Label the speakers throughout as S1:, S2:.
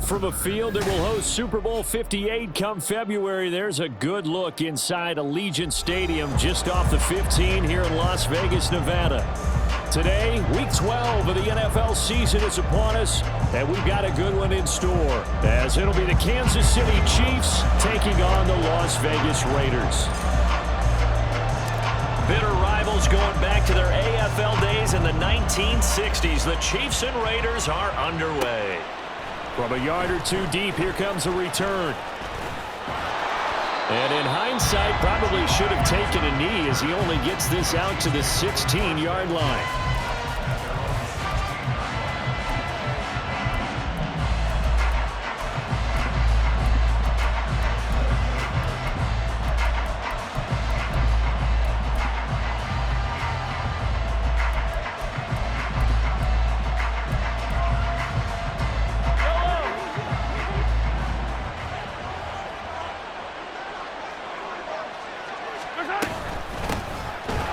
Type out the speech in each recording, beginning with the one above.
S1: from a field that will host Super Bowl 58 come February. There's a good look inside Allegiant Stadium just off the 15 here in Las Vegas, Nevada. Today, Week 12 of the NFL season is upon us, and we've got a good one in store, as it'll be the Kansas City Chiefs taking on the Las Vegas Raiders. Bitter rivals going back to their AFL days in the 1960s. The Chiefs and Raiders are underway. From a yard or two deep, here comes a return. And in hindsight, probably should have taken a knee as he only gets this out to the 16-yard line.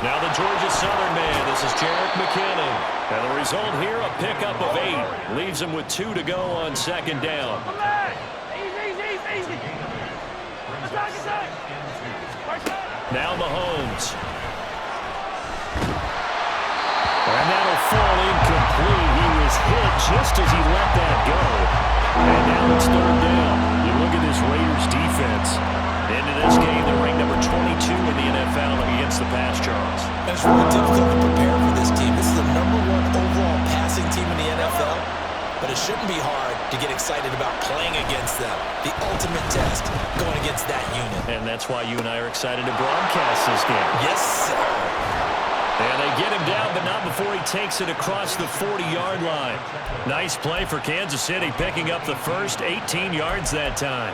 S1: Now the Georgia Southern man, this is Jarek McKinnon. And the result here, a pickup of 8. Leaves him with 2 to go on second down. Now Mahomes. And that'll fall incomplete. He was hit just as he let that go. And now it's third down. You look at this Raiders defense. Into this game, they're ranked number 22 in the NFL against the pass, Charles.
S2: It's really difficult to prepare for this team. This is the #1 overall passing team in the NFL, but it shouldn't be hard to get excited about playing against them. The ultimate test going against that unit.
S1: And that's why you and I are excited to broadcast this game.
S2: Yes, sir.
S1: And they get him down, but not before he takes it across the 40-yard line. Nice play for Kansas City, picking up the first 18 yards that time.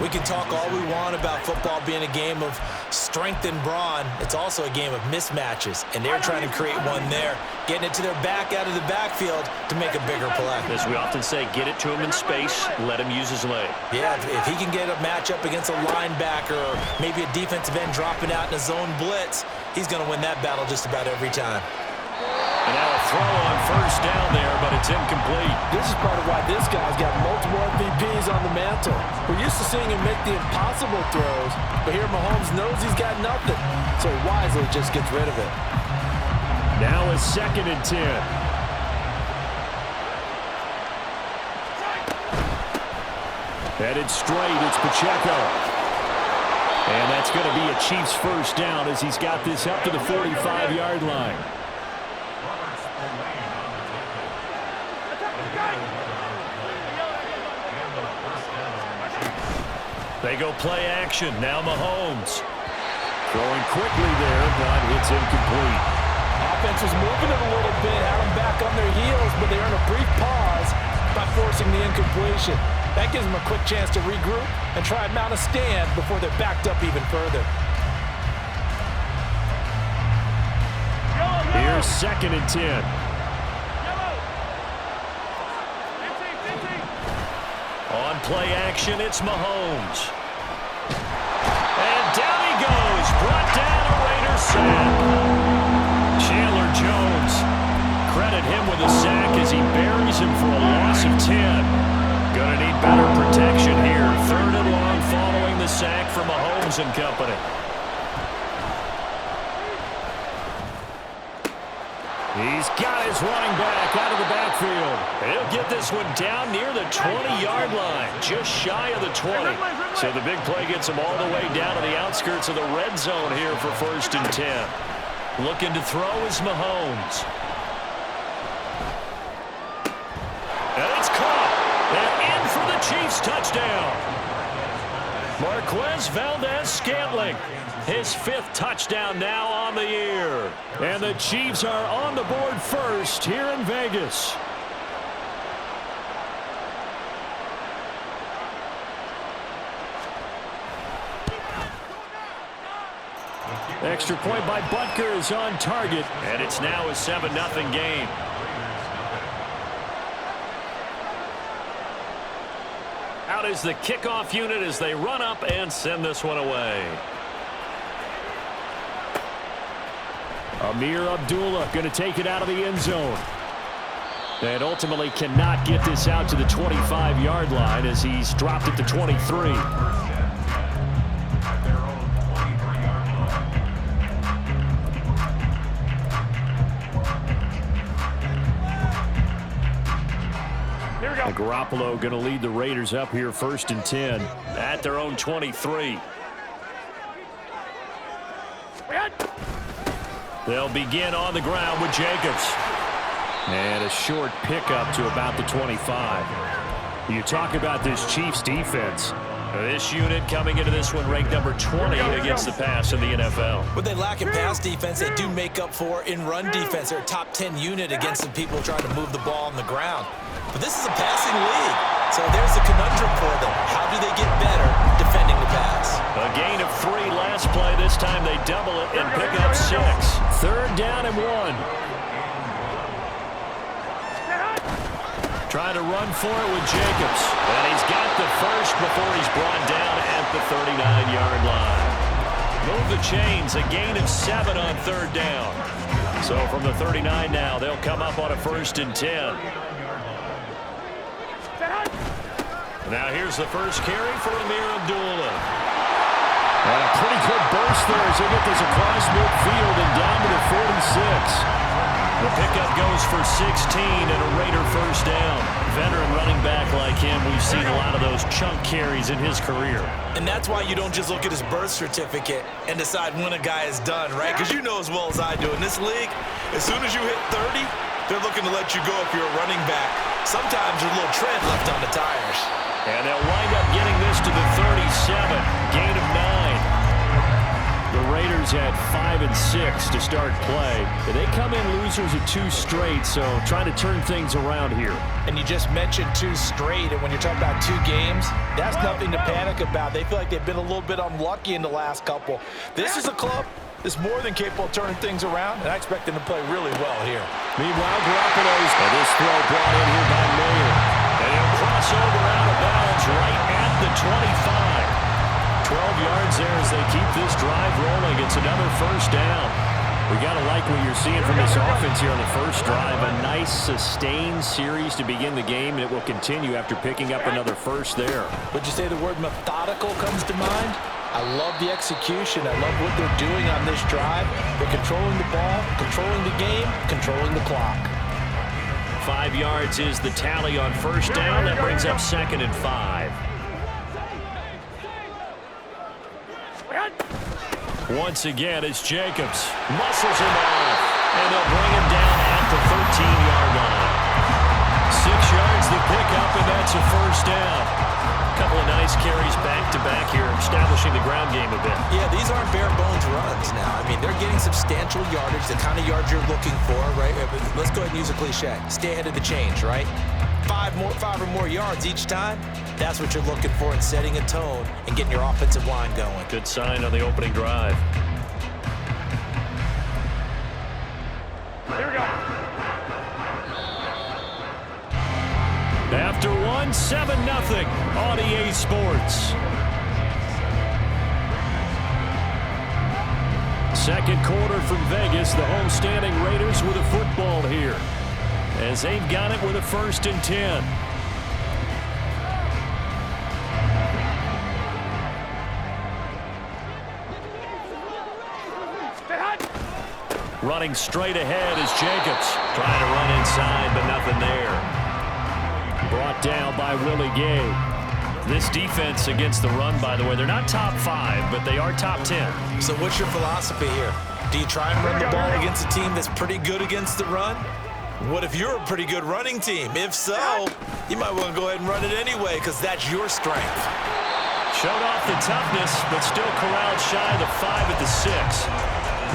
S2: We can talk all we want about football being a game of strength and brawn. It's also a game of mismatches, and they're trying to create one there, getting it to their back out of the backfield to make a bigger play.
S1: As we often say, get it to him in space, let him use his leg.
S2: Yeah, if he can get a matchup against a linebacker or maybe a defensive end dropping out in a zone blitz, he's going to win that battle just about every time.
S1: And now a throw on first down there, but it's incomplete.
S3: This is part of why this guy's got multiple MVPs on the mantle. We're used to seeing him make the impossible throws, but here Mahomes knows he's got nothing, so he wisely just gets rid of it.
S1: Now a 2nd and 10. Headed straight, it's Pacheco. And that's going to be a Chiefs first down as he's got this up to the 45-yard line. They go play action. Now Mahomes. Throwing quickly there, but it's incomplete.
S3: Offense was moving it a little bit, had them back on their heels, but they earn a brief pause by forcing the incompletion. That gives them a quick chance to regroup and try and mount a stand before they're backed up even further.
S1: Here's 2nd and 10. On play action, it's Mahomes. And down he goes. Brought down a Raiders sack. Chandler Jones. Credit him with a sack as he buries him for a loss of 10. Gonna need better protection here. 3rd and long following the sack from Mahomes and company. He's got his running back out of the backfield. He'll get this one down near the 20-yard line, just shy of the 20. So the big play gets him all the way down to the outskirts of the red zone here for 1st and 10. Looking to throw is Mahomes. And it's caught. And in for the Chiefs touchdown. Marquez Valdez-Scantling. His 5th touchdown now on the year. And the Chiefs are on the board first here in Vegas. Extra point by Butker is on target. And it's now a 7-0 game. Out is the kickoff unit as they run up and send this one away. Amir Abdullah going to take it out of the end zone. And ultimately cannot get this out to the 25-yard line as he's dropped it to 23. And Garoppolo going to lead the Raiders up here 1st and 10 at their own 23. They'll begin on the ground with Jacobs. And a short pickup to about the 25. You talk about this Chiefs defense. This unit coming into this one ranked number 20 against the pass in the NFL.
S2: What they lack in pass defense, they do make up for in run defense. They're a top 10 unit against the people trying to move the ball on the ground. But this is a passing league, so there's a conundrum for them. How do they get better defending the pass?
S1: A gain of 3 last play. This time they double it and pick up 6. 3rd down and 1. Trying to run for it with Jacobs. And he's got the first before he's brought down at the 39-yard line. Move the chains. A gain of 7 on 3rd down. So from the 39 now, they'll come up on a 1st and 10. Now here's the first carry for Amir Abdullah. And a pretty good burst there as they get this across midfield and down to the 46. The pickup goes for 16 and a Raider 1st down. Veteran running back like him, we've seen a lot of those chunk carries in his career.
S2: And that's why you don't just look at his birth certificate and decide when a guy is done, right? Because you know as well as I do, in this league, as soon as you hit 30, they're looking to let you go if you're a running back. Sometimes there's a little tread left on the tires.
S1: And they'll wind up getting this to the 37. Gain of 9. The Raiders had 5 and 6 to start play. They come in losers of 2 straight, so trying to turn things around here.
S3: And you just mentioned 2 straight, and when you're talking about 2 games, that's nothing to panic about. They feel like they've been a little bit unlucky in the last couple. This is a club that's more than capable of turning things around, and I expect them to play really well here.
S1: Meanwhile, Garoppolo's and this throw brought in here by Mayer. And he'll cross over out of bounds right at the 25. 12 yards there as they keep this drive rolling. It's another 1st down. We got to like what you're seeing from this offense here on the first drive. A nice sustained series to begin the game, and it will continue after picking up another 1st there.
S3: Would you say the word methodical comes to mind? I love the execution. I love what they're doing on this drive. They're controlling the ball, controlling the game, controlling the clock.
S1: 5 yards is the tally on 1st down. That brings up 2nd and 5. Once again, it's Jacobs. Muscles him off. And they'll bring him down at the 13-yard line. 6 yards the pickup, and that's a 1st down. A couple of nice carries back-to-back here, establishing the ground game a bit.
S2: Yeah, these aren't bare-bones runs now. I mean, they're getting substantial yardage, the kind of yards you're looking for, right? Let's go ahead and use a cliche. Stay ahead of the change, right? 5 or more yards each time. That's what you're looking for in setting a tone and getting your offensive line going.
S1: Good sign on the opening drive.
S3: Here we go.
S1: After 1, 7-0 on EA Sports. Second quarter from Vegas. The homestanding Raiders with a football here, as they've got it with a 1st and 10. Running straight ahead is Jacobs. Trying to run inside, but nothing there. Brought down by Willie Gay. This defense against the run, by the way, they're not top 5, but they are top 10.
S2: So what's your philosophy here? Do you try and run the ball against a team that's pretty good against the run? What if you're a pretty good running team? If so, you might want to go ahead and run it anyway because that's your strength.
S1: Showed off the toughness, but still corralled shy of the 5 at the 6.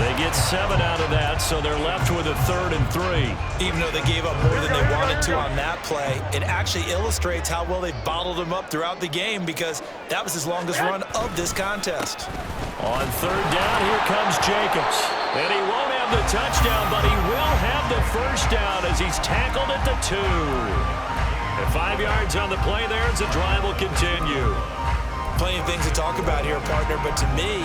S1: They get 7 out of that, so they're left with a 3rd and 3.
S2: Even though they gave up more than they wanted to on that play, it actually illustrates how well they bottled him up throughout the game because that was his longest run of this contest.
S1: On 3rd down, here comes Jacobs. And he won't have the touchdown, but he will have the 1st down as he's tackled at the 2. And 5 yards on the play there as the drive will continue.
S2: Plenty of things to talk about here, partner, but to me,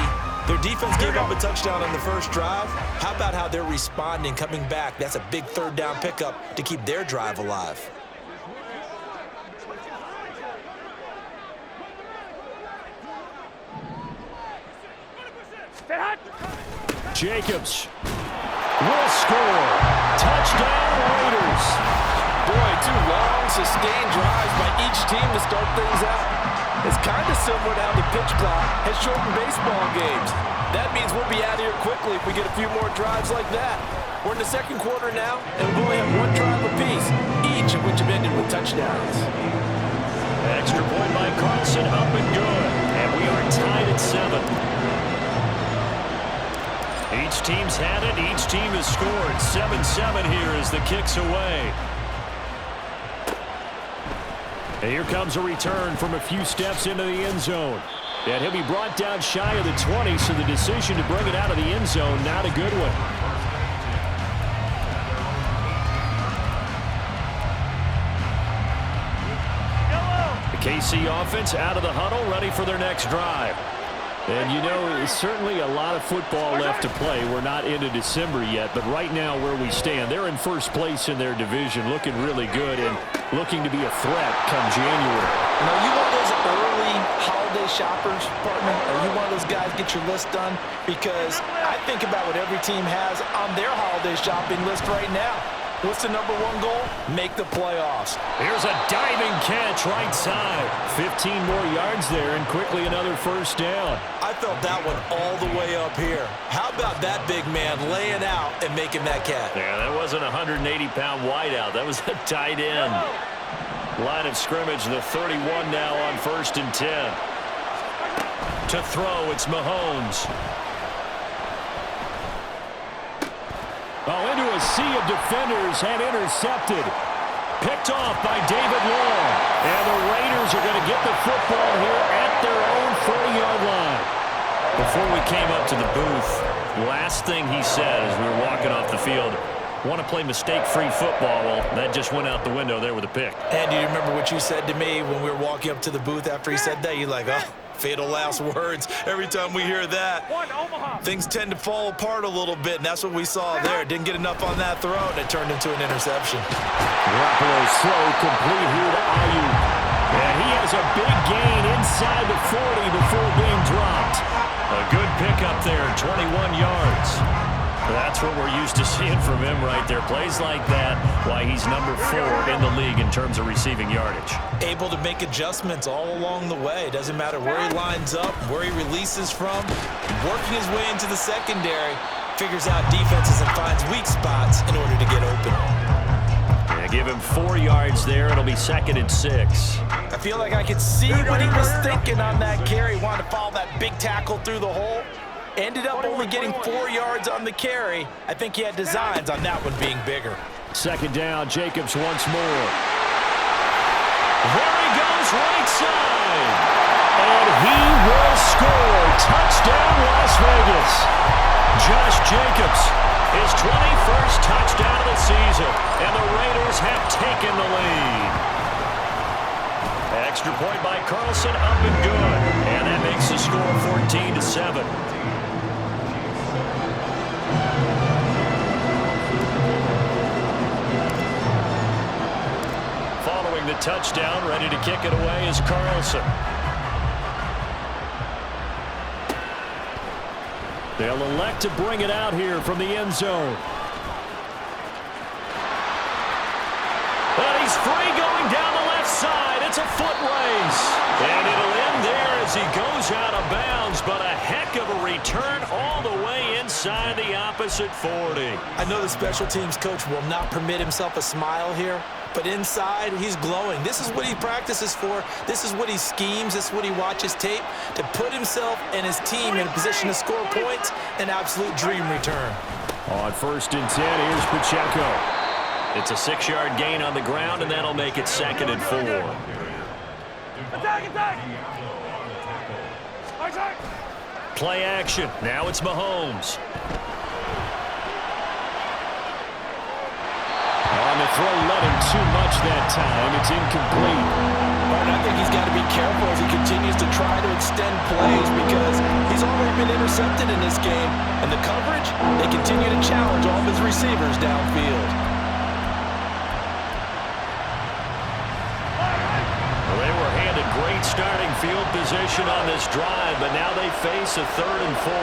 S2: Their defense gave up a touchdown on the first drive. How about how they're responding, coming back? That's a big third down pickup to keep their drive alive.
S1: Jacobs will score. Touchdown, Raiders.
S3: Boy, two long, sustained drives by each team to start things out. It's kind of similar to how the pitch clock has shortened baseball games. That means we'll be out of here quickly if we get a few more drives like that. We're in the second quarter now, and we only have one drive apiece, each of which have ended with touchdowns.
S1: Extra point by Carlson, up and good. And we are tied at 7. Each team's had it. Each team has scored. 7-7 here as the kick's away. And here comes a return from a few steps into the end zone. And he'll be brought down shy of the 20, so the decision to bring it out of the end zone, not a good one. The KC offense out of the huddle, ready for their next drive. And, you know, certainly a lot of football left to play. We're not into December yet, but right now where we stand, they're in first place in their division, looking really good and looking to be a threat come January.
S3: Now, are you one of those early holiday shoppers, partner? Are you one of those guys get your list done? Because I think about what every team has on their holiday shopping list right now. What's the number one goal? Make the playoffs.
S1: Here's a diving catch right side. 15 more yards there and quickly another first down.
S2: I felt that one all the way up here. How about that big man laying out and making that catch?
S1: Yeah, that wasn't a 180-pound wideout. That was a tight end. Line of scrimmage, the 31 now on 1st and 10. To throw, it's Mahomes. Oh, into a sea of defenders and intercepted. Picked off by David Long. And the Raiders are going to get the football here at their own 40-yard line. Before we came up to the booth, last thing he said as we were walking off the field, want to play mistake-free football. Well, that just went out the window there with a pick.
S2: And do you remember what you said to me when we were walking up to the booth after he said that? You're like, oh, fatal last words. Every time we hear that, things tend to fall apart a little bit, and that's what we saw there. Didn't get enough on that throw, and it turned into an interception.
S1: Garoppolo slow, complete here to ALOOO. And he has a big gain inside the 40 before being dropped. A good pickup there, 21 yards. That's what we're used to seeing from him right there. Plays like that, why he's number 4 in the league in terms of receiving yardage.
S2: Able to make adjustments all along the way. Doesn't matter where he lines up, where he releases from. Working his way into the secondary, figures out defenses and finds weak spots in order to get open.
S1: Yeah, give him 4 yards there. It'll be 2nd and 6.
S3: I feel like I could see what he was thinking on that carry. Wanted to follow that big tackle through the hole. Ended up only getting 4 yards on the carry. I think he had designs on that one being bigger.
S1: 2nd down, Jacobs once more. There he goes, right side. And he will score. Touchdown, Las Vegas. Josh Jacobs, his 21st touchdown of the season. And the Raiders have taken the lead. Extra point by Carlson, up and good. And that makes the score 14-7. The touchdown, ready to kick it away is Carlson. They'll elect to bring it out here from the end zone. And he's free going down the left side. It's a foot race. And it'll end there as he goes out of bounds, but a heck of a return all the way inside the opposite 40.
S2: I know the special teams coach will not permit himself a smile here, but inside, he's glowing. This is what he practices for. This is what he schemes. This is what he watches tape to put himself and his team in a position to score points. An absolute dream return.
S1: On 1st and 10, here's Pacheco. It's a 6-yard gain on the ground, and that'll make it 2nd and 4. Play action. Now it's Mahomes. On the throw, let him too much that time. It's incomplete.
S3: But I think he's got to be careful as he continues to try to extend plays because he's already been intercepted in this game, and the coverage, they continue to challenge all of his receivers downfield.
S1: Well, they were handed great starting field position on this drive, but now they face a 3rd and 4.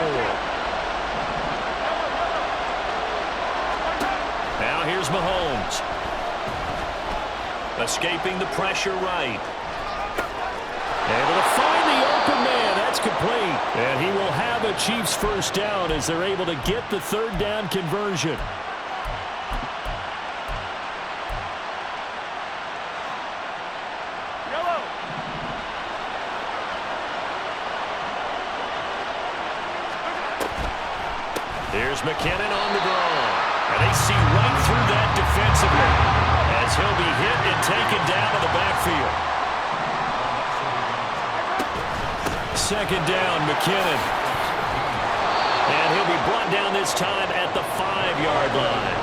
S1: Now here's Mahomes. Escaping the pressure right. Able to find the open man. That's complete. And he will have a Chiefs first down as they're able to get the 3rd down conversion. Here's McKinnon on the draw. And they see right through that defensively as he'll be hit and taken down to the backfield. 2nd down, McKinnon. And he'll be brought down this time at the 5-yard line.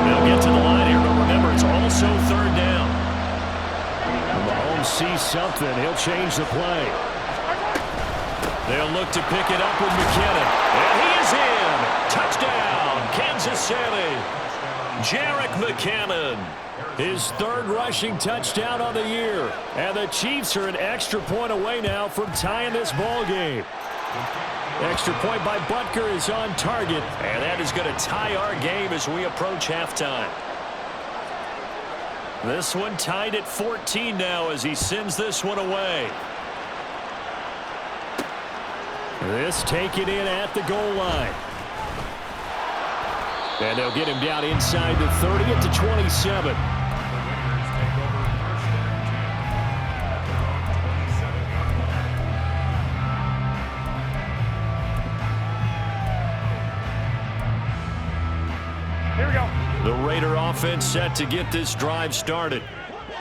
S1: They'll get to the line here, but remember, it's also 3rd down. Mahomes sees something. He'll change the play. They'll look to pick it up with McKinnon. And he is in. Touchdown, Kansas City. Jerick McKinnon. His 3rd rushing touchdown on the year. And the Chiefs are an extra point away now from tying this ball game. Extra point by Butker is on target. And that is going to tie our game as we approach halftime. This one tied at 14 now as he sends this one away. This taken in at the goal line. And they'll get him down inside the 30 at the 27.
S4: Here we go.
S1: The Raider offense set to get this drive started.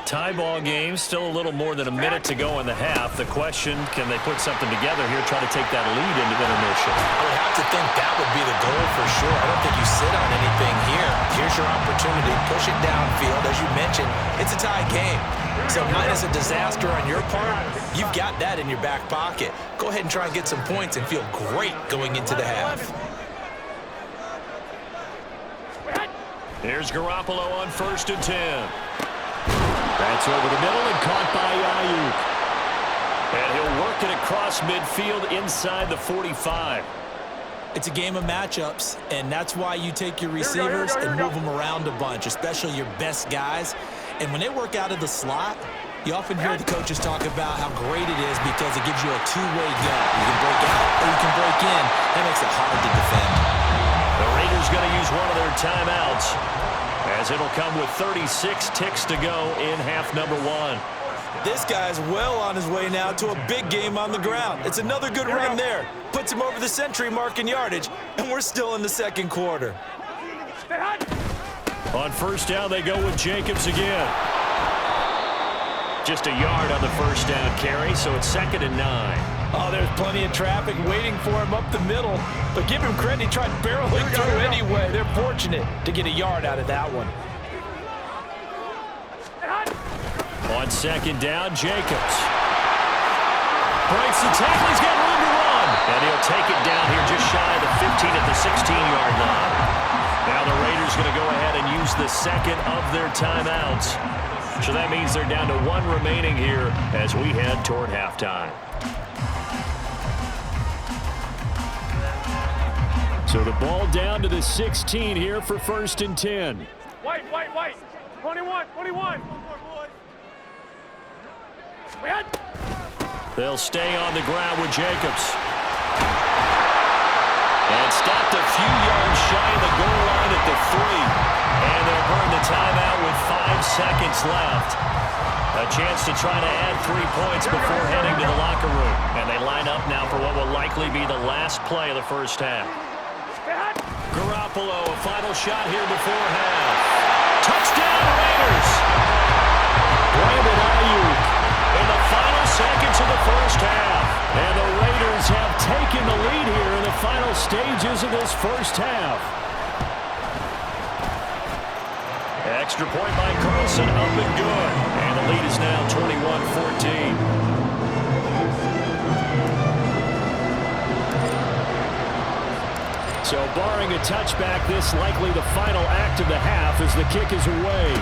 S1: Tie ball game, still a little more than a minute to go in the half. The question, can they put something together here, try to take that lead into intermission?
S2: I would have to think that would be the goal for sure. I don't think you sit on anything here. Here's your opportunity. Push it downfield. As you mentioned, it's a tie game. So minus a disaster on your part, you've got that in your back pocket. Go ahead and try and get some points and feel great going into the half.
S1: Here's Garoppolo on 1st and 10. That's over the middle and caught by ALOOO. And he'll work it across midfield inside the 45.
S2: It's a game of matchups, and that's why you take your receivers and move them around a bunch, especially your best guys. And when they work out of the slot, you often hear the coaches talk about how great it is because it gives you a two-way go. You can break out or you can break in. That makes it hard to defend.
S1: The Raiders going to use one of their timeouts, as it'll come with 36 ticks to go in half number 1.
S2: This guy's well on his way now to a big game on the ground. It's another good run there. Puts him over the century mark in yardage, and we're still in the 2nd quarter.
S1: On 1st down, they go with Jacobs again. Just a yard on the 1st down carry, so it's 2nd and 9.
S3: Oh, there's plenty of traffic waiting for him up the middle. But give him credit, he tried barreling through anyway. They're fortunate to get a yard out of that one.
S1: On 2nd down, Jacobs. Breaks the tackle, he's got room to run. And he'll take it down here just shy of the 15 at the 16-yard line. Now the Raiders going to go ahead and use the 2nd of their timeouts. So that means they're down to 1 remaining here as we head toward halftime. So the ball down to the 16 here for 1st and 10.
S4: White. 21.
S1: They'll stay on the ground with Jacobs. And stopped a few yards shy of the goal line at the 3. And they'll burn the timeout with 5 seconds left. A chance to try to add 3 points before heading to the locker room. And they line up now for what will likely be the last play of the 1st half. Garoppolo, a final shot here before half. Touchdown, Raiders! Brandon ALOOO in the final seconds of the 1st half. And the Raiders have taken the lead here in the final stages of this 1st half. Extra point by Carlson, up and good. And the lead is now 21-14. So barring a touchback, this likely the final act of the half as the kick is away.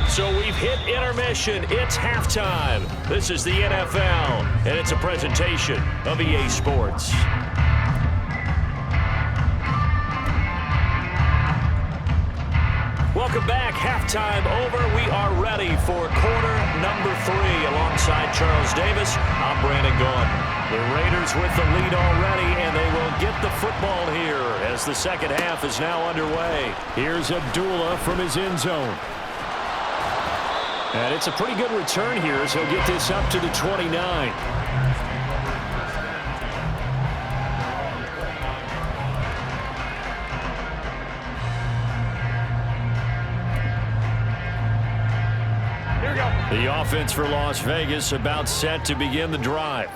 S1: So we've hit intermission. It's halftime. This is the NFL, and it's a presentation of EA Sports. Welcome back. Halftime over. We are ready for quarter number 3. Alongside Charles Davis, I'm Brandon Gaudin. The Raiders with the lead already, and they will get the football here as the second half is now underway. Here's Abdullah from his end zone. And it's a pretty good return here as he'll get this up to the 29. The offense for Las Vegas about set to begin the drive.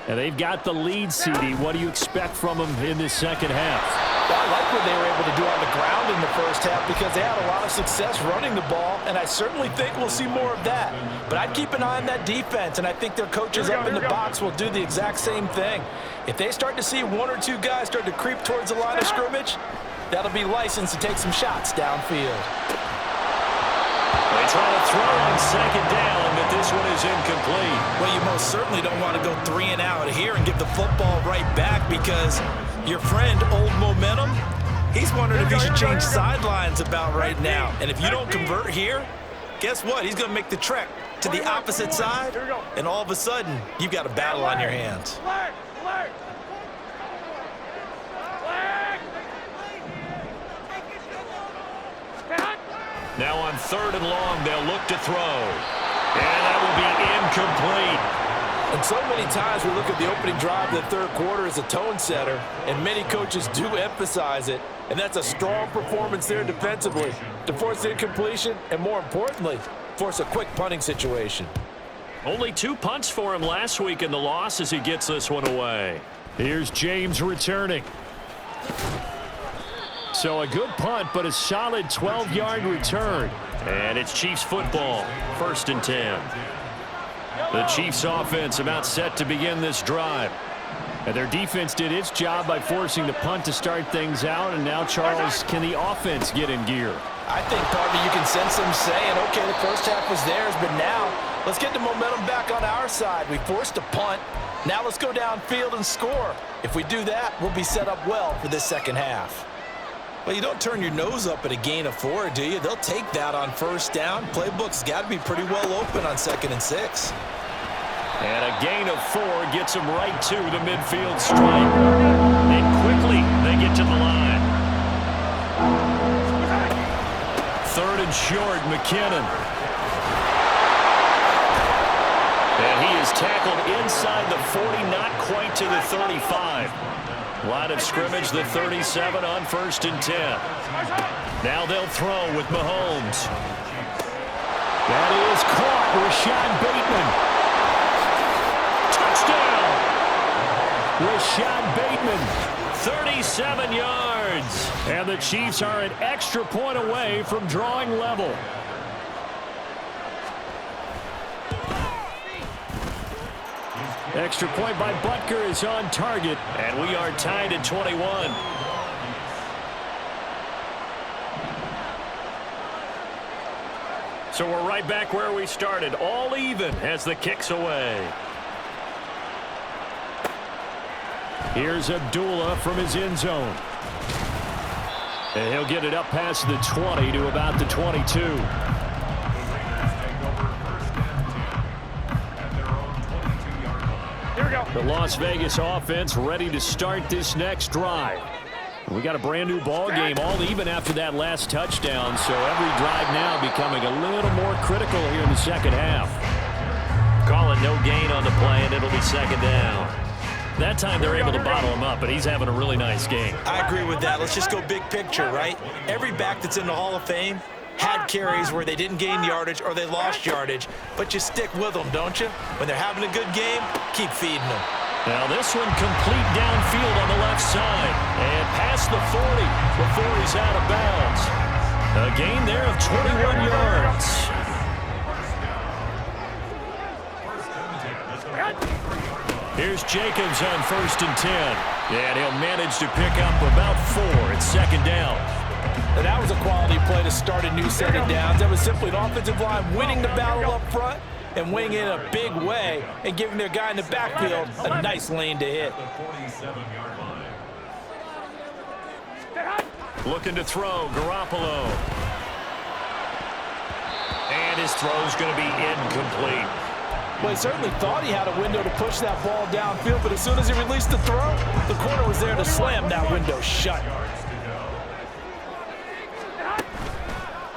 S1: And they've got the lead, CD. What do you expect from them in this second half?
S3: Well, I like what they were able to do on the ground in the first half because they had a lot of success running the ball, and I certainly think we'll see more of that. But I'd keep an eye on that defense, and I think their coaches up in the box will do the exact same thing. If they start to see 1 or 2 guys start to creep towards the line of scrimmage, that'll be licensed to take some shots downfield.
S1: They try to throw on second down, but this one is incomplete.
S2: Well, you most certainly don't want to go 3 and out here and give the football right back because your friend, Old Momentum, he's wondering if he should change sidelines about right now. And if you don't convert here, guess what? He's going to make the trek to the opposite side, and all of a sudden, you've got a battle on your hands.
S1: Now on 3rd and long, they'll look to throw. And that will be incomplete.
S3: And so many times we look at the opening drive of the third quarter as a tone setter, and many coaches do emphasize it, and that's a strong performance there defensively to force incompletion and, more importantly, force a quick punting situation.
S1: Only 2 punts for him last week in the loss as he gets this one away. Here's James returning. So a good punt, but a solid 12-yard return. And it's Chiefs football, 1st and 10. The Chiefs offense about set to begin this drive. And their defense did its job by forcing the punt to start things out. And now, Charles, can the offense get in gear?
S3: I think, partner, you can sense them saying, okay, the first half was theirs, but now let's get the momentum back on our side. We forced a punt. Now let's go downfield and score. If we do that, we'll be set up well for this second half.
S2: Well, you don't turn your nose up at a gain of 4, do you? They'll take that on 1st down. Playbook's got to be pretty well open on 2nd and 6.
S1: And a gain of 4 gets them right to the midfield stripe. And quickly, they get to the line. 3rd and short, McKinnon. And he is tackled inside the 40, not quite to the 35. Line of scrimmage, the 37 on 1st and 10. Now they'll throw with Mahomes. That is caught. Rashad Bateman. Touchdown. Rashad Bateman, 37 yards. And the Chiefs are an extra point away from drawing level. Extra point by Butker is on target, and we are tied at 21. So we're right back where we started, all even as the kick's away. Here's Abdullah from his end zone. And he'll get it up past the 20 to about the 22. The Las Vegas offense ready to start this next drive. We got a brand new ball game, all even after that last touchdown, so every drive now becoming a little more critical here in the second half. Calling no gain on the play, and it'll be 2nd down. That time they're able to bottle him up, but he's having a really nice game.
S2: I agree with that. Let's just go big picture, right? Every back that's in the Hall of Fame had carries where they didn't gain yardage or they lost yardage, but you stick with them, don't you? When they're having a good game, keep feeding them.
S1: Now this one complete downfield on the left side and past the 40 before he's out of bounds. A gain there of 21 yards. Here's Jacobs on 1st and 10. And he'll manage to pick up about 4. It's 2nd down.
S3: And that was a quality play to start a new 2nd downs. That was simply an offensive line winning the battle up front and winning it in a big way and giving their guy in the backfield a nice lane to hit.
S1: Looking to throw, Garoppolo. And his throw's going to be incomplete.
S3: Well, he certainly thought he had a window to push that ball downfield, but as soon as he released the throw, the corner was there to slam that window shut.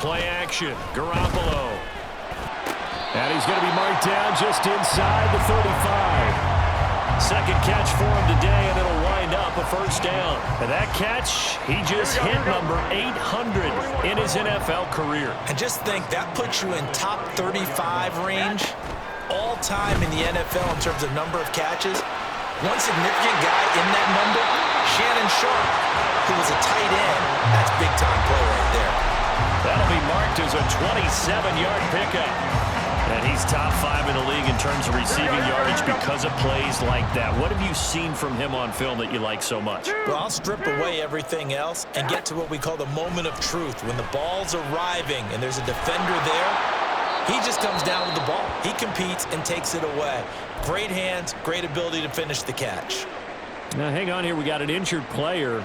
S1: Play action, Garoppolo. And he's going to be marked down just inside the 35. Second catch for him today, and it'll wind up a 1st down. And that catch, he just hit number 800 in his NFL career.
S2: And just think, that puts you in top 35 range all time in the NFL in terms of number of catches. One significant guy in that number, Shannon Sharp, who was a tight end. That's big-time play right there.
S1: That'll be marked as a 27-yard pickup. And he's top 5 in the league in terms of receiving yardage because of plays like that. What have you seen from him on film that you like so much?
S2: Well, I'll strip away everything else and get to what we call the moment of truth. When the ball's arriving and there's a defender there, he just comes down with the ball. He competes and takes it away. Great hands, great ability to finish the catch.
S1: Now, hang on here. We got an injured player.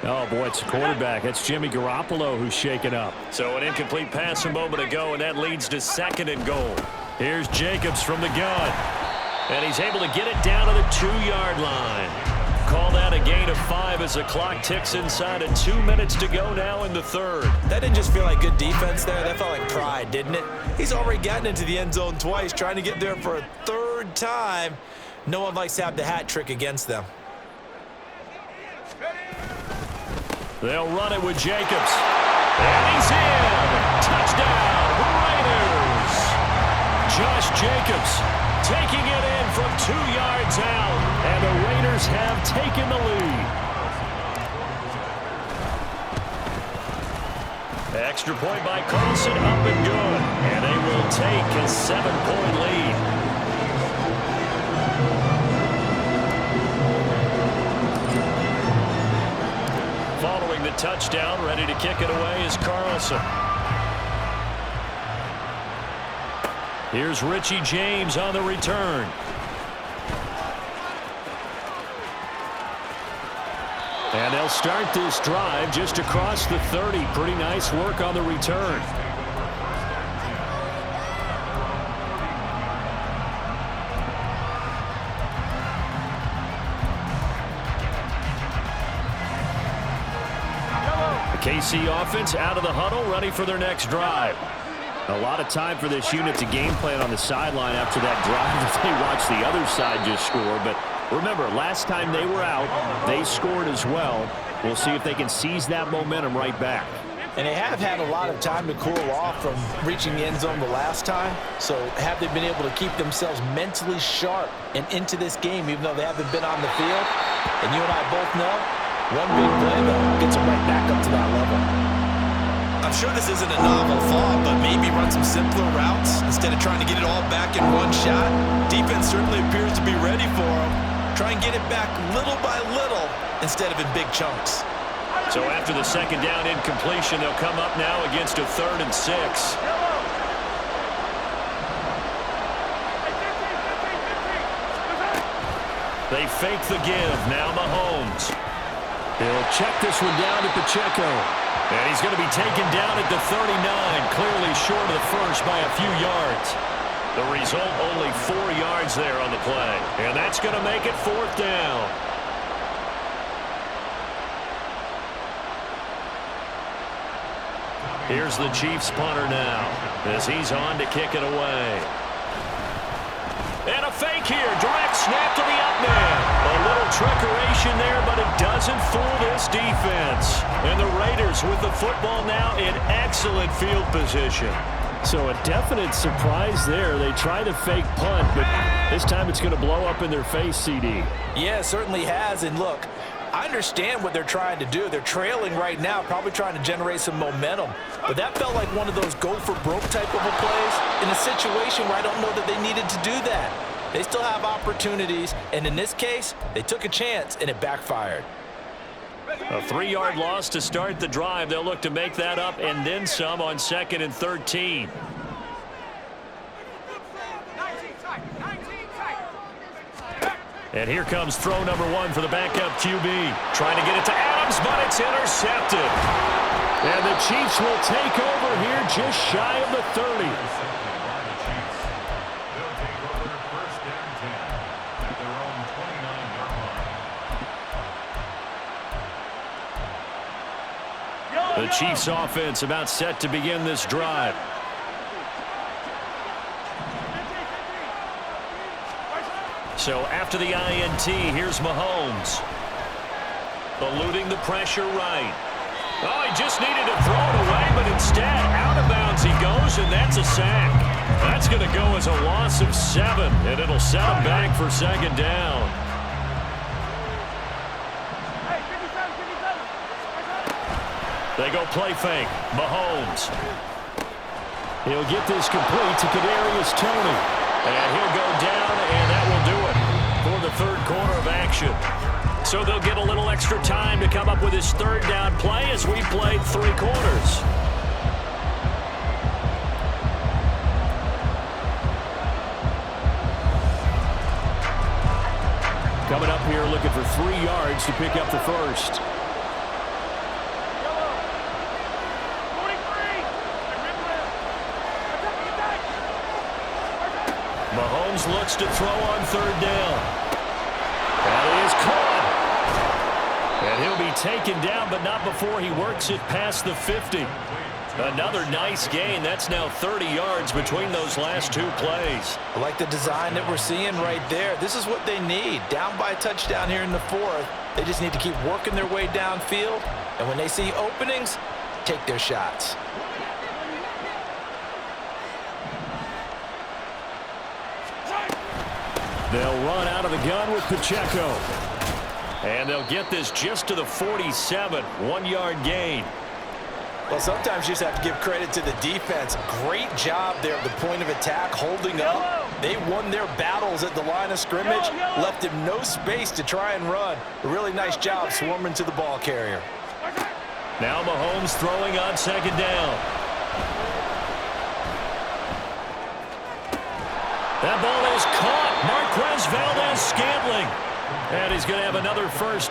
S1: Oh, boy, it's the quarterback. It's Jimmy Garoppolo who's shaken up. So an incomplete pass a moment ago, and that leads to 2nd and goal. Here's Jacobs from the gun. And he's able to get it down to the 2-yard line. Call that a gain of 5 as the clock ticks inside of 2 minutes to go now in the 3rd.
S2: That didn't just feel like good defense there. That felt like pride, didn't it? He's already gotten into the end zone twice, trying to get there for a 3rd time. No one likes to have the hat trick against them.
S1: They'll run it with Jacobs. And he's in. Touchdown, Raiders. Josh Jacobs taking it in from 2 yards out. And the Raiders have taken the lead. Extra point by Carlson, up and good. And they will take a 7-point lead. Following the touchdown, ready to kick it away is Carlson. Here's Richie James on the return. And they'll start this drive just across the 30. Pretty nice work on the return. KC offense out of the huddle, ready for their next drive. A lot of time for this unit to game plan on the sideline after that drive as they watch the other side just score. But remember, last time they were out, they scored as well. We'll see if they can seize that momentum right back.
S3: And they have had a lot of time to cool off from reaching the end zone the last time. So have they been able to keep themselves mentally sharp and into this game, even though they haven't been on the field? And you and I both know, one big play, though, gets them right back up to that level.
S2: I'm sure this isn't a novel thought, but maybe run some simpler routes instead of trying to get it all back in one shot. Defense certainly appears to be ready for them. Try and get it back little by little instead of in big chunks.
S1: So after the 2nd down incompletion, they'll come up now against a 3rd and 6. They fake the give. Now Mahomes. He'll check this one down to Pacheco. And he's going to be taken down at the 39, clearly short of the first by a few yards. The result, only 4 yards there on the play. And that's going to make it 4th down. Here's the Chiefs punter now as he's on to kick it away. And a fake here. Direct snap to the up man. A little trickeration there, but it doesn't fool this defense. And the Raiders with the football now in excellent field position. So a definite surprise there. They try the fake punt, but this time it's going to blow up in their face, CD.
S3: Yeah, it certainly has. And look, I understand what they're trying to do. They're trailing right now, probably trying to generate some momentum. But that felt like one of those go-for-broke type of a plays in a situation where I don't know that they needed to do that.
S2: They still have opportunities, and in this case, they took a chance, and it backfired.
S1: A 3-yard loss to start the drive. They'll look to make that up and then some on 2nd and 13. And here comes throw number 1 for the backup QB. Trying to get it to Adams, but it's intercepted. And the Chiefs will take over here just shy of the 30. The Chiefs offense about set to begin this drive. So after the INT, here's Mahomes. Eluding the pressure right. Oh, he just needed to throw it away, but instead, out of bounds he goes, and that's a sack. That's going to go as a loss of 7, and it'll set him back for 2nd down. They go play fake. Mahomes. He'll get this complete to Kadarius Toney. And he'll go down, and that will do it for the 3rd quarter of action. So they'll get a little extra time to come up with his 3rd down play as we played 3 quarters. Coming up here looking for 3 yards to pick up the first. Mahomes looks to throw on 3rd down. That is caught. And he'll be taken down, but not before he works it past the 50. Another nice gain. That's now 30 yards between those last 2 plays.
S2: I like the design that we're seeing right there. This is what they need. Down by a touchdown here in the 4th. They just need to keep working their way downfield. And when they see openings, take their shots.
S1: They'll run out of the gun with Pacheco. And they'll get this just to the 47. 1-yard gain.
S2: Well, sometimes you just have to give credit to the defense. Great job there at the point of attack, holding up. They won their battles at the line of scrimmage, left him no space to try and run. A really nice job swarming to the ball carrier.
S1: Now Mahomes throwing on 2nd down. That ball is caught. Marquez Valdes-Scantling. And he's going to have another first.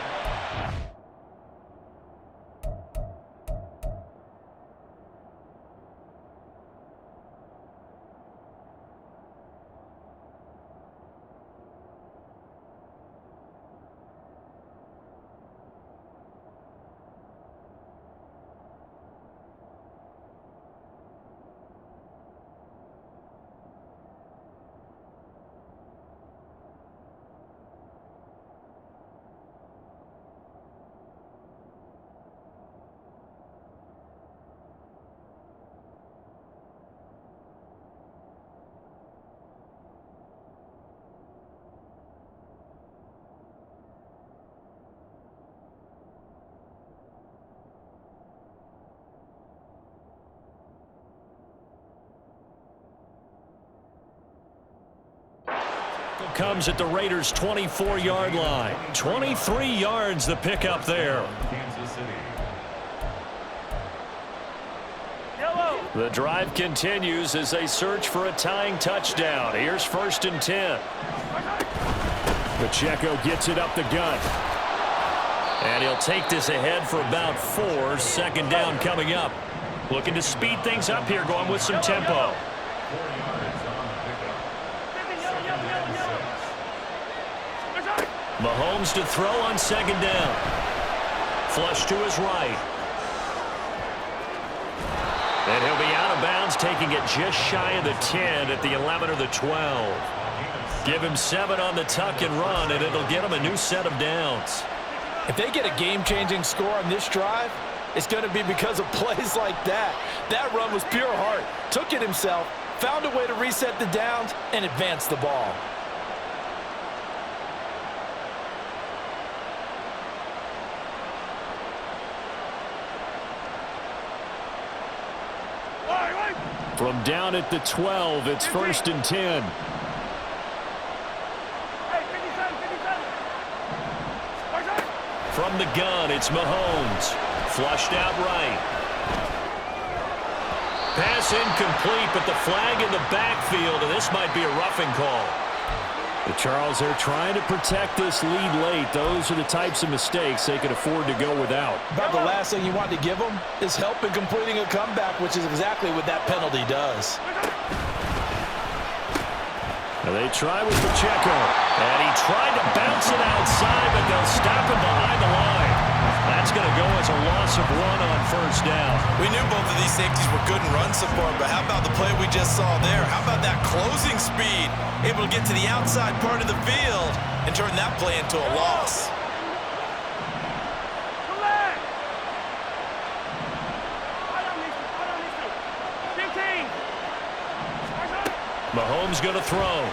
S1: Comes at the Raiders' 24-yard line. 23 yards the pickup there. The drive continues as they search for a tying touchdown. Here's 1st and 10. Pacheco gets it up the gut. And he'll take this ahead for about 4. 2nd down coming up. Looking to speed things up here, going with some tempo. Mahomes to throw on 2nd down. Flush to his right. And he'll be out of bounds, taking it just shy of the 10 at the 11 or the 12. Give him 7 on the tuck and run, and it'll get him a new set of downs.
S3: If they get a game-changing score on this drive, it's going to be because of plays like that. That run was pure heart. Took it himself, found a way to reset the downs, and advance the ball.
S1: From down at the 12, it's 1st and 10. From the gun, it's Mahomes. Flushed out right. Pass incomplete, but the flag in the backfield, and this might be a roughing call. The Charles, they're trying to protect this lead late. Those are the types of mistakes they could afford to go without.
S3: About the last thing you want to give them is help in completing a comeback, which is exactly what that penalty does.
S1: Now they try with Pacheco, and he tried to bounce it outside, but they'll stop him behind the line. That's going to go as a loss of 1 on first down.
S2: We knew both of these safeties were good in run support, but how about the play we just saw there? How about that closing speed? Able to get to the outside part of the field and turn that play into a loss.
S1: Mahomes going to throw.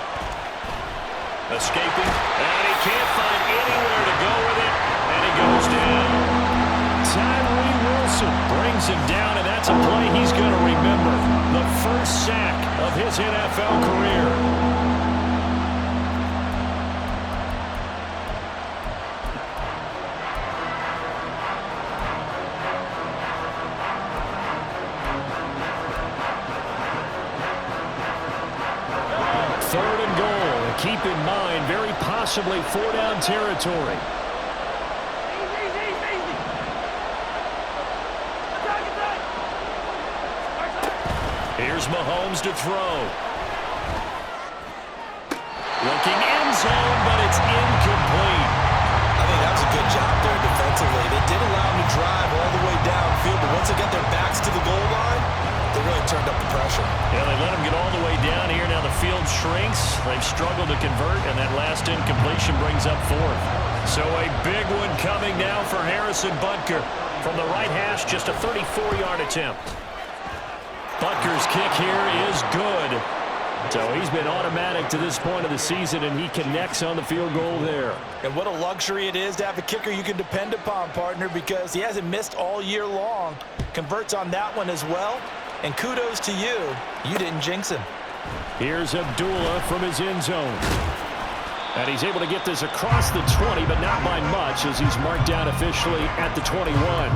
S1: Escaping, and he can't find anywhere to go with it, and he goes down. Tyree Wilson brings him down, and that's a play he's going to remember. The first sack of his NFL career. Third and goal. Keep in mind, very possibly 4-down territory. Here's Mahomes to throw. Looking end zone, but it's incomplete.
S2: I think that was a good job there defensively. They did allow him to drive all the way downfield, but once they got their backs to the goal line, they really turned up the pressure.
S1: Yeah, they let him get all the way down here. Now the field shrinks. They've struggled to convert, and that last incompletion brings up 4th. So a big one coming now for Harrison Butker. From the right hash, just a 34-yard attempt. Butker's kick here is good. So he's been automatic to this point of the season, and he connects on the field goal there.
S3: And what a luxury it is to have a kicker you can depend upon, partner, because he hasn't missed all year long. Converts on that one as well. And kudos to you. You didn't jinx him.
S1: Here's Abdullah from his end zone. And he's able to get this across the 20, but not by much, as he's marked down officially at the 21.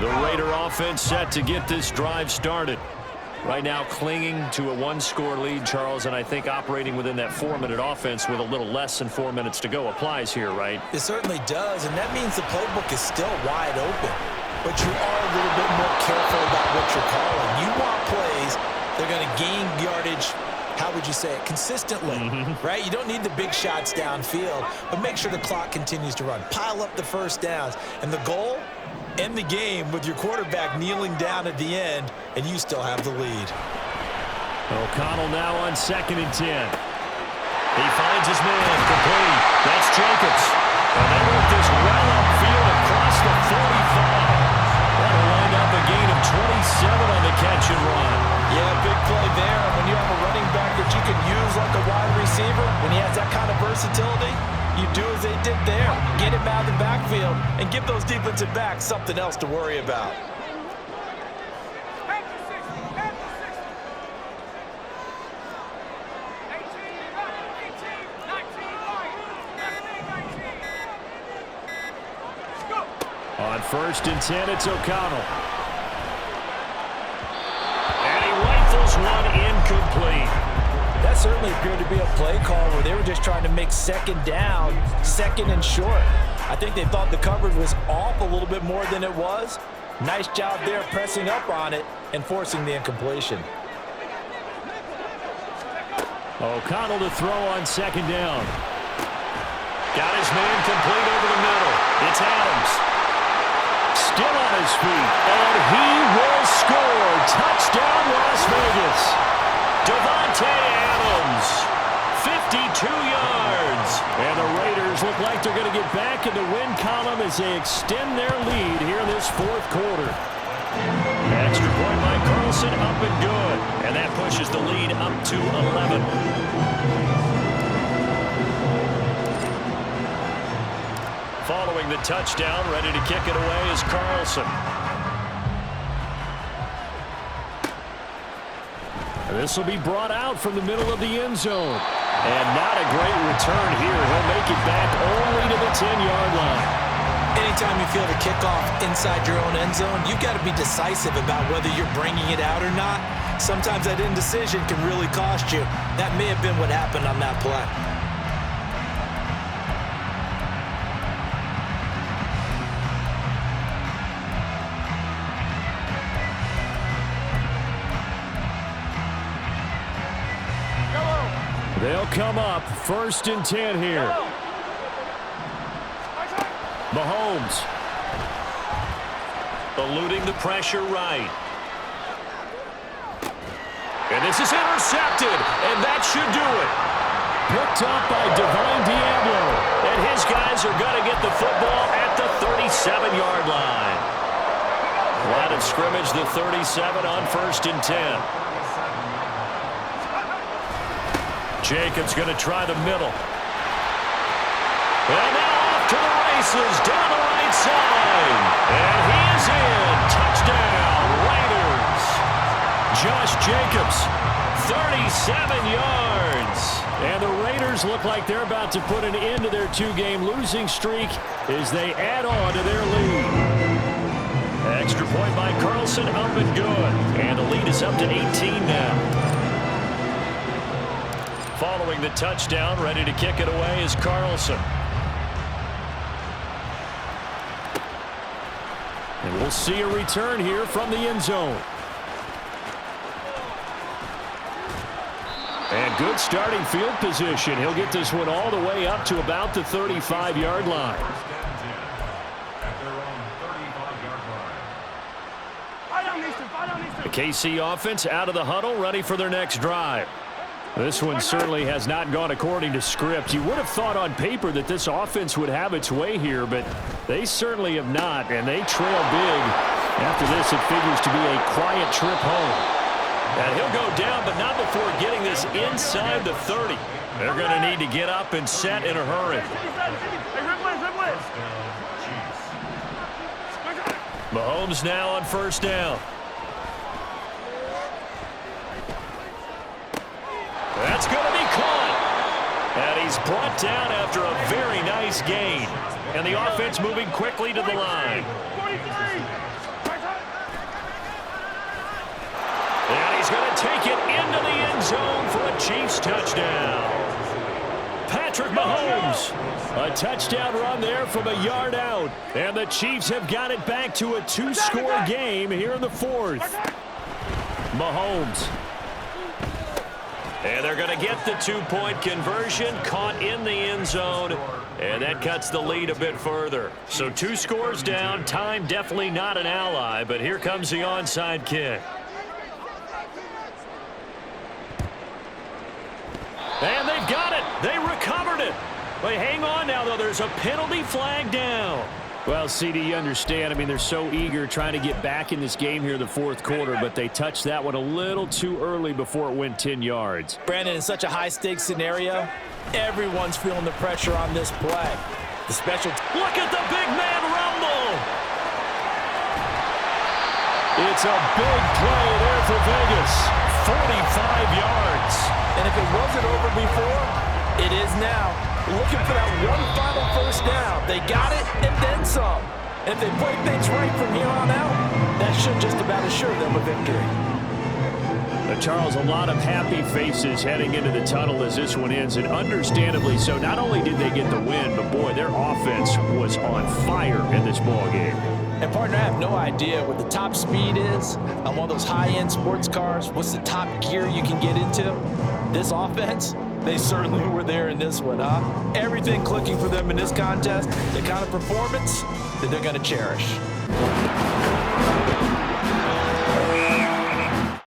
S1: The Raider offense set to get this drive started. Right now clinging to a 1-score lead, Charles, and I think operating within that 4-minute offense with a little less than 4 minutes to go applies here, right?
S2: It certainly does, and that means the playbook is still wide open. But you are a little bit more careful about what you're calling. You want plays that are going to gain yardage, how would you say it, consistently, right? You don't need the big shots downfield, but make sure the clock continues to run. Pile up the first downs, and the goal, end the game with your quarterback kneeling down at the end, and you still have the lead.
S1: O'Connell now on 2nd and 10. He finds his man complete. That's Jacobs. And they work this well upfield across the 45. That'll wind up a gain of 27 on the catch and run.
S3: Yeah, big play there. When you have a running back that you can use like a wide receiver, when he has that kind of versatility, you do as they did there. Get him out of the backfield and give those defensive backs something else to worry about.
S1: On 1st and 10, it's O'Connell. And he rifles one incomplete.
S3: That certainly appeared to be a play call where they were just trying to make 2nd down, 2nd and short. I think they thought the coverage was off a little bit more than it was. Nice job there pressing up on it and forcing the incompletion.
S1: O'Connell to throw on 2nd down. Got his man complete over the middle. It's Adams. Still on his feet, and he will score. Touchdown, Las Vegas. Devontae Adams, 52 yards. And the Raiders look like they're going to get back in the win column as they extend their lead here in this 4th quarter. Extra point by Carlson, up and good. And that pushes the lead up to 11. Following the touchdown, ready to kick it away is Carlson. This will be brought out from the middle of the end zone. And not a great return here. He'll make it back only to the 10-yard line.
S2: Anytime you feel the kickoff inside your own end zone, you've got to be decisive about whether you're bringing it out or not. Sometimes that indecision can really cost you. That may have been what happened on that play.
S1: They'll come up 1st and 10 here. Mahomes eluding the pressure right. And this is intercepted, and that should do it. Picked up by Divine Diablo, and his guys are going to get the football at the 37-yard line. Line of scrimmage, the 37 on 1st and 10. Jacobs going to try the middle. And now off to the races down the right side. And he is in. Touchdown, Raiders. Josh Jacobs, 37 yards. And the Raiders look like they're about to put an end to their 2-game losing streak as they add on to their lead. Extra point by Carlson, up and good. And the lead is up to 18 now. Following the touchdown, ready to kick it away is Carlson. And we'll see a return here from the end zone. And good starting field position. He'll get this one all the way up to about the 35-yard line. The KC offense out of the huddle, ready for their next drive. This one certainly has not gone according to script. You would have thought on paper that this offense would have its way here, but they certainly have not, and they trail big. After this, it figures to be a quiet trip home. And he'll go down, but not before getting this inside the 30. They're going to need to get up and set in a hurry. Mahomes now on 1st down. That's going to be caught. And he's brought down after a very nice gain. And the offense moving quickly to the line. And he's going to take it into the end zone for a Chiefs touchdown. Patrick Mahomes. A touchdown run there from a yard out. And the Chiefs have got it back to a 2-score game here in the 4th. Mahomes. And they're going to get the 2-point conversion, caught in the end zone, and that cuts the lead a bit further. So 2 scores down, time definitely not an ally, but here comes the onside kick. And they've got it. They recovered it. They hang on now, though. There's a penalty flag down. Well, CD, you understand. I mean, they're so eager trying to get back in this game here in the 4th quarter, but they touched that one a little too early before it went 10 yards.
S3: Brandon, in such a high-stakes scenario, everyone's feeling the pressure on this play. The special...
S1: Look at the big man rumble! It's a big play there for Vegas. 45 yards.
S3: And if it wasn't over before, it is now. Looking for that one final 1st down. They got it and then some. And if they play things right from here on out, that should just about assure them a victory.
S1: Charles, a lot of happy faces heading into the tunnel as this one ends, and understandably so. Not only did they get the win, but boy, their offense was on fire in this ballgame.
S3: And partner, I have no idea what the top speed is on one of those high-end sports cars. What's the top gear you can get into? This offense, they certainly were there in this one, huh? Everything clicking for them in this contest, the kind of performance that they're going to cherish.